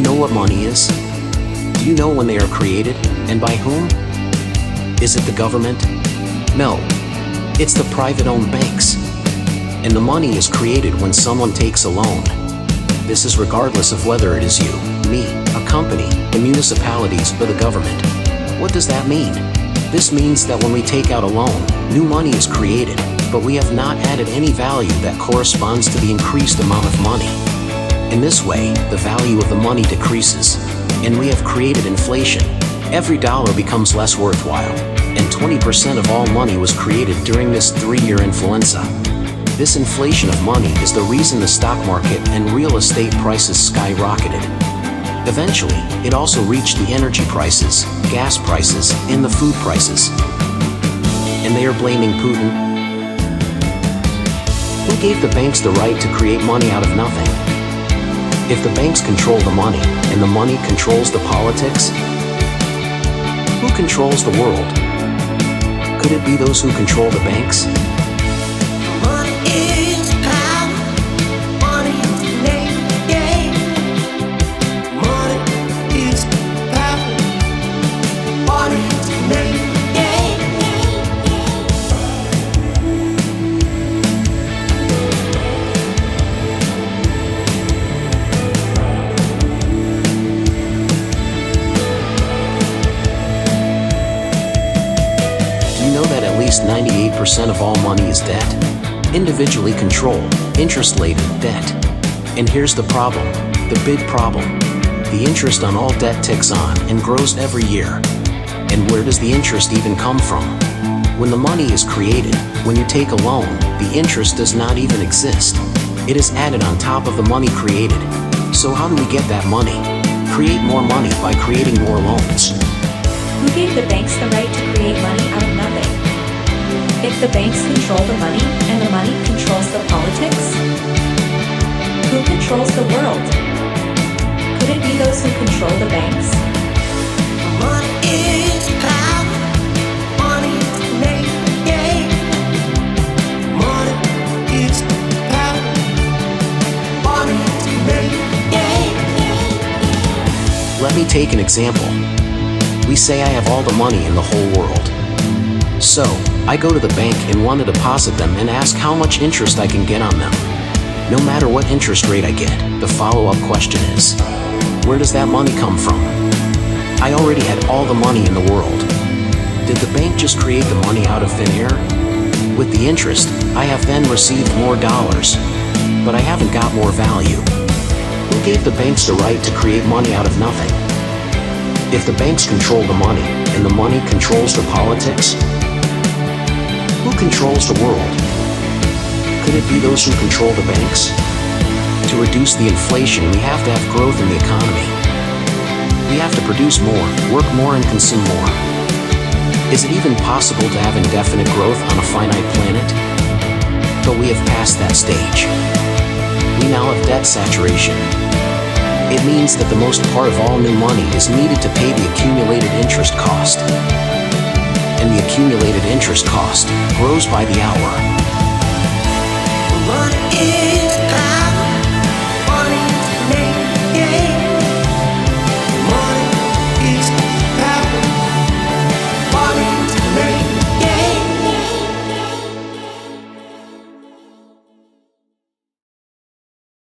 you know what money is? Do you know when they are created, and by whom? Is it the government? No. It's the private-owned banks. And the money is created when someone takes a loan. This is regardless of whether it is you, me, a company, the municipalities, or the government. What does that mean? This means that when we take out a loan, new money is created, but we have not added any value that corresponds to the increased amount of money. In this way, the value of the money decreases, and we have created inflation. Every dollar becomes less worthwhile, and 20% of all money was created during this 3-year influenza. This inflation of money is the reason the stock market and real estate prices skyrocketed. Eventually, it also reached the energy prices, gas prices, and the food prices. And they are blaming Putin. Who gave the banks the right to create money out of nothing? If the banks control the money, and the money controls the politics, who controls the world? Could it be those who control the banks? Money is power. Money is the name of the game. Money is power. Money is the name of the game. Do you know that at least 98% of all money is debt? Individually controlled, interest-laden debt. And here's the problem, the big problem. The interest on all debt ticks on and grows every year. And where does the interest even come from? When the money is created, when you take a loan, the interest does not even exist. It is added on top of the money created. So how do we get that money? Create more money by creating more loans. Who gave the banks the right to create money out of nothing? If the banks control the money and the money controls the politics, who controls the world? Could it be those who control the banks? Money is power. Money is the name of the game. Money is power. Money is the name of the game. Let me take an example. We say I have all the money in the whole world. So, I go to the bank and want to deposit them and ask how much interest I can get on them. No matter what interest rate I get, the follow-up question is, where does that money come from? I already had all the money in the world. Did the bank just create the money out of thin air? With the interest, I have then received more dollars, but I haven't got more value. Who gave the banks the right to create money out of nothing? If the banks control the money, and the money controls the politics, who controls the world? Could it be those who control the banks? To reduce the inflation, we have to have growth in the economy. We have to produce more, work more, and consume more. Is it even possible to have indefinite growth on a finite planet? But we have passed that stage. We now have debt saturation. It means that the most part of all new money is needed to pay the accumulated interest cost. And the accumulated interest cost grows by the hour. Money is